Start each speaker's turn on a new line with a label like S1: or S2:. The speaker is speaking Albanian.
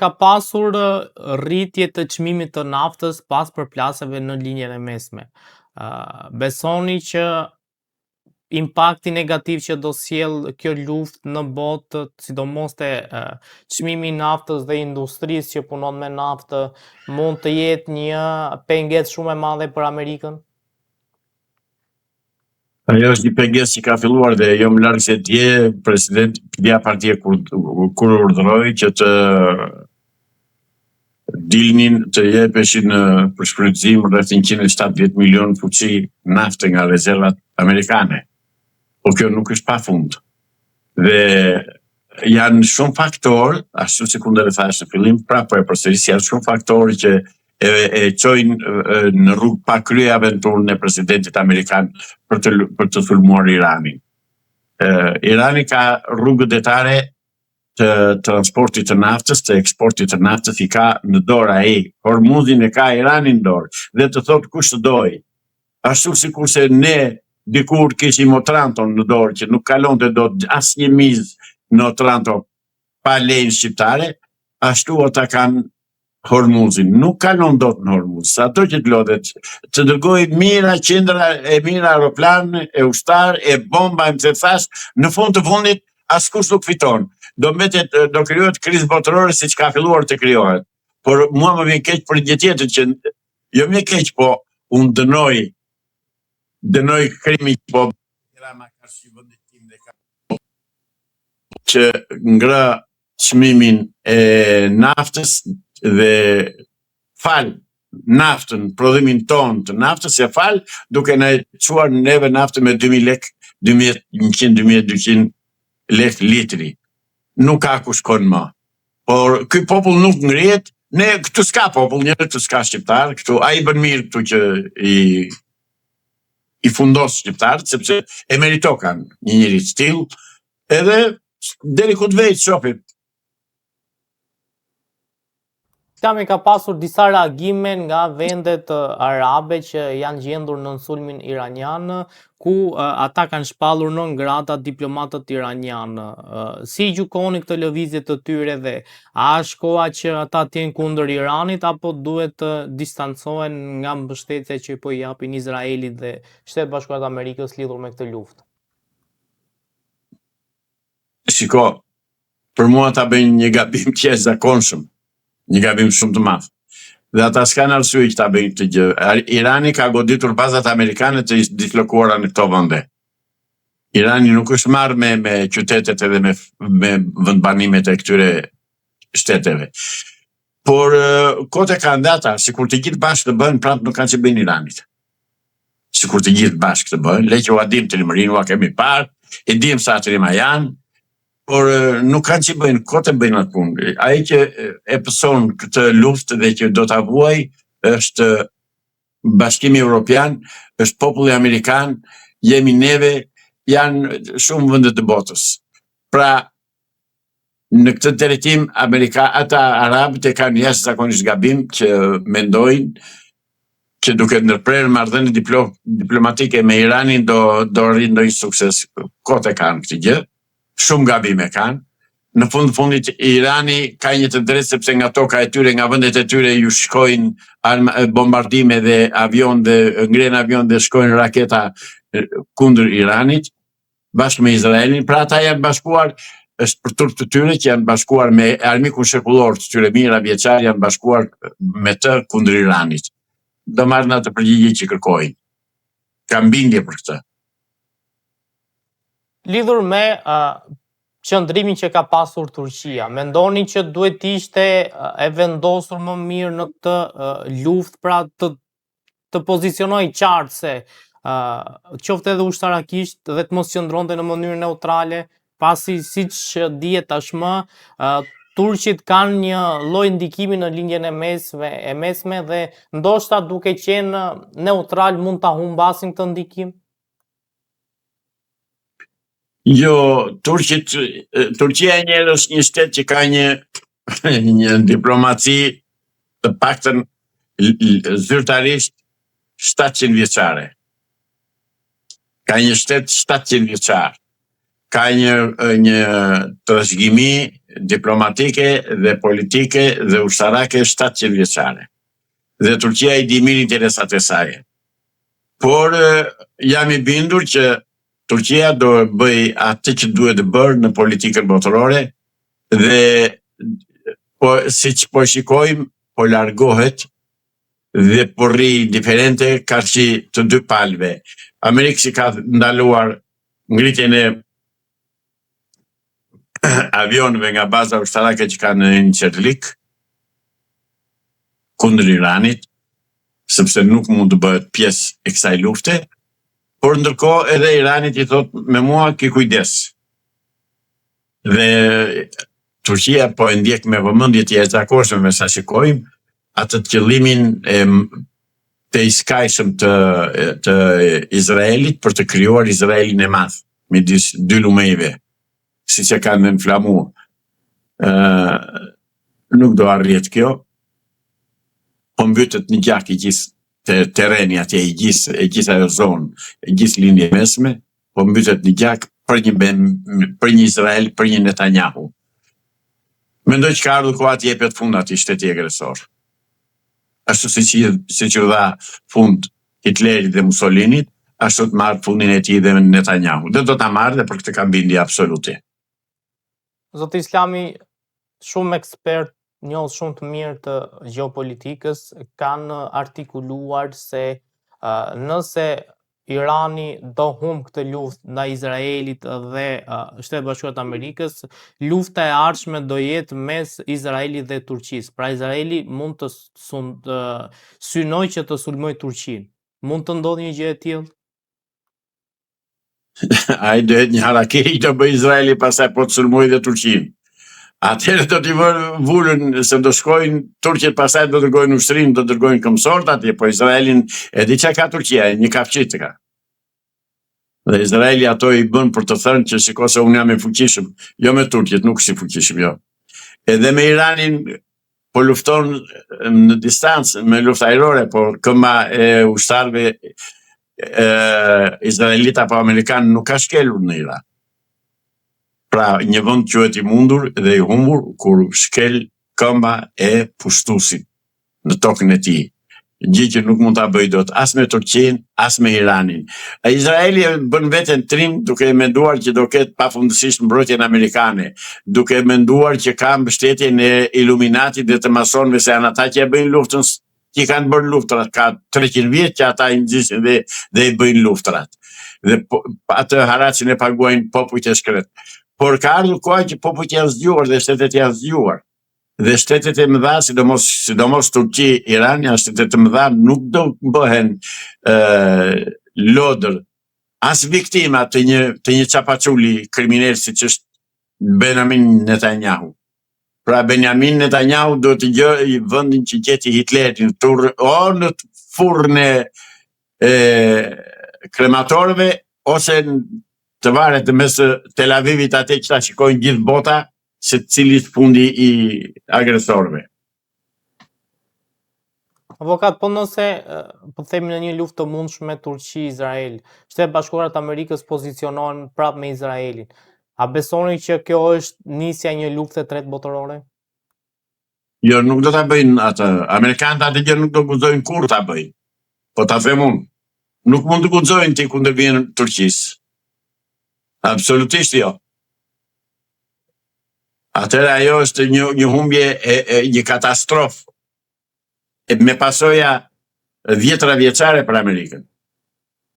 S1: ka pasur rritje të çmimit të naftës pas përplasjeve në linjen e mesme. Besoni që impakti negativ që do sjell kjo luftë në botë, sidomos te çmimi i naftës dhe industrisë që punon me naftë, mund të jetë një pengesë shumë e madhe për Amerikën?
S2: Ajo është një pengesë që ka filluar dhe jo më larg se dje presidenti partia kur urdhëroi që të dilnin të jepeshin për shfrytëzim rreth 170 milion fuqi nafte nga rezervat amerikane. Po kjo nuk është pafund. Dhe janë shumë faktorë, ashtu si kundër e thash në fillim, prapë e përsëris, janë shumë faktorë që e çojnë në rrugë pa krye aventurën e presidentit amerikan për të sulmuar Iranin. Irani ka rrugë detare të transportit të naftës, të eksportit të naftës, i ka në dorë ai. Hormuzin e ka Irani në dorë dhe të thotë kush të doj. Ashtu sikurse ne dikur kishim Otranton në dorë që nuk kalonte dot asnjë mizë në Otranto pa lejnë shqiptare, ashtu ata kanë Hormuzin. Nuk kalon dot në Hormuz. Ato që të lodhet, të dërgoj mira qendra e mira aeroplan, e ushtar, e bomba, më të thash, në fund të fundit askush nuk fiton. Do krijohet krizë botërore siç ka filluar të krijohet. Por mua më vjen keq për gjë tjetër që jo më keq, po unë dënoj krimi po Rama ka si vendit tim dhe ka që ngra çmimin e naftës dhe fal naftën, prodhimin ton të naftës e fal duke na çuar neve naftë me 2000 lek, 2100-2200 lek litri. Nuk ka ku shkon më. Por ky popull nuk ngrihet. Ne këtu s'ka popull, këtu s'ka shqiptar, këtu ai bën mirë këtu që i fundos shqiptarët, sepse e meritokan një njeri të tillë, edhe deri ku të vejt shofit.
S1: Islami ka pasur disa reagime nga vendet arabe që janë gjendur në sulmin iranian, ku ata kanë shpallur në ngrata diplomatët iranianë. Si gjykoni këtë lëvizje të tyre dhe a është koha që ata të jenë kundër Iranit apo duhet të distancohen nga mbështetja që po i japin Izraelit dhe Shtetet Bashkuara të Amerikës lidhur me këtë luftë?
S2: Shiko, për mua ata bëjnë një gabim që është zakonshëm. Një gabim shumë të madh. Dhe ata s'kan arsye që ta bëjnë këtë gjë. Irani ka goditur bazat amerikane të dislokuara në këto vende. Irani nuk është marrë me qytetet edhe me vendbanimet e këtyre shteteve. Por kohët e kanë data, sikur të gjithë bashkë të bëjnë, prapë nuk kanë që bëjnë Iranit. Sikur të gjithë bashkë të bëjnë, le që ua dim të rimërin, ua kemi parë, e dim sa të rima janë, por nuk kanë që bëjnë, kote bëjnë atë punë. Ai që e pëson këtë luftë dhe që do ta vuaj është Bashkimi Evropian, është populli amerikan, jemi neve, janë shumë vende të botës. Pra, në këtë drejtim ata arabët e kanë jashtëzakonisht gabim që mendojnë që duke ndërprerë marrëdhënie diplomatike me Iranin do rrinë ndonjë sukses. Kote kanë këtë gjë. Shumë gabime kanë. Në fundit Irani ka një të drejtë sepse nga toka e tyre, nga vendet e tyre ju shkojnë bombardime dhe avion dhe ngren avion dhe shkojnë raketa kundër Iranit bashkë me Izraelin. Pra ata janë bashkuar, është për turp të tyre që janë bashkuar me armikun shekullor të tyre mijëra vjeçar, janë bashkuar me të kundër Iranit. Do marrin atë përgjigje që kërkojnë. Kam bindje për këtë.
S1: Lidhur me qëndrimin që ka pasur Turqia, mendoni që duhet ishte e vendosur më mirë në këtë luftë, pra të pozicionoj qartë se qoftë edhe ushtarakisht dhe të mos qëndronte në mënyrë neutrale, pasi siç dihet tashmë, turqit kanë një lloj ndikimi në linjen e mesme dhe ndoshta duke qenë neutral mund ta humbasin këtë ndikim?
S2: Jo, Turqia është një shtet që ka një diplomaci të paktën zyrtarisht 700 vjeçare. Ka një shtet 700 vjeçar. Ka një trashëgimi diplomatike dhe politike dhe ushtarake 700 vjeçare. Dhe Turqia i di mirë interesat e saj. Por jam i bindur që Turqia do bëj atë që duhet bërë në politikën botërore dhe siç po shikojmë, po largohet dhe po rri diferente karshi të dy palëve. Amerikë si ka ndaluar ngritjen e avionëve nga baza ushtarake që kanë në Incirlik kundër Iranit, sepse nuk mund të bëhet pjesë e kësaj lufte, por ndërkohë edhe Iranit i thot me mua ki kujdes. Dhe Turqia po e ndjek me vëmendje të jashtëzakonshme me sa shikojmë atë qëllimin të iskajshëm të Izraelit për të krijuar Izraelin e madh midis dy lumejve, siç e kanë inflamuar. Nuk do arrihet kjo, po mbytet një gjak i gjithë terreni atje, i gjithë ajo zonë, i gjithë lindje mesme, po mbytet një gjak për një Izrael, për një Netanyahu. Mendoj që ka ardhur koha të jepet fund atij shteti agresor. Ashtu siç u dha fund Hitlerit dhe Mussolinit, ashtu të marrë fundin e tij dhe Netanyahu. Dhe do ta marrë dhe për këtë kam bindje absolute.
S1: Zoti Islami, shumë ekspert, njohës shumë të mirë të gjeopolitikës, kanë artikuluar se nëse Irani do humb këtë luftë ndaj Izraelit dhe Shtetet Bashkuara të Amerikës, lufta e ardhshme do jetë mes Izraelit dhe Turqisë. Pra Izraeli mund të synojë që të sulmojë Turqinë. Mund të ndodhë një gjë e tillë?
S2: Ai duhet një harakiri të bëjë Izraeli, pastaj po të sulmojë dhe Turqinë. Atëherë do t'i vulën se do shkojnë turqet, pastaj do dërgojnë ushtrinë, do dërgojnë këmbësorët atje, po Izraelin e di çka ka Turqia, një kafshit ka. Dhe Izraeli ato i bën për të thënë që shiko se unë jam i fuqishëm, jo me turqet, nuk si fuqishëm, jo. Edhe me Iranin po lufton në distancë, me luftë ajrore, por këmba e ushtarëve izraelita apo amerikanë nuk ka shkelur në Iran. Pra një vend quhet i mundur dhe i humbur kur shkel këmba e pushtuesit në tokën e tij. Gjë që nuk mund ta bëj dot as me Turqinë, as me Iranin. Izraeli bën veten trim duke menduar që do ketë pafundësisht mbrojtjen amerikane, duke menduar që ka mbështetjen e Iluminatit dhe të masonëve, se janë ata që e bëjnë luftën, që kanë bërë luftrat, ka 300 vjet që ata i nxisin dhe i bëjnë luftrat. Dhe atë haracin e paguajnë popujt e shkret. Por ka ardhur koha që popujt janë zgjuar dhe shtetet janë zgjuar. Dhe shtetet e mëdha, sidomos Turqi, Iran, janë shtetet e mëdha, nuk do bëhen lodër as viktima të një çapaculi kriminal siç është Benjamin Netanyahu. Pra Benjamin Netanyahu do të gjë vendin që gjeti Hitlerin në furrën e krematorëve, ose të varet mes Tel Avivit atë që ta shikojnë gjithë bota, se cili është fundi i agresorëve.
S1: Avokat, po nëse po themi në një luftë të mundshme Turqi-Izrael, Shtetet Bashkuara të Amerikës pozicionohen prapë me Izraelin, a besoni që kjo është nisja e një lufte tretë botërore?
S2: Jo, nuk do ta bëjnë atë. Amerikanët atë gjë nuk do guxojnë kur ta bëjnë. Po ta them unë, nuk mund të guxojnë ti kundërvjen Turqisë. Absolutisht jo. Atëherë ajo është një humbje e një katastrofë me pasoja 10 vjeçare për Amerikën.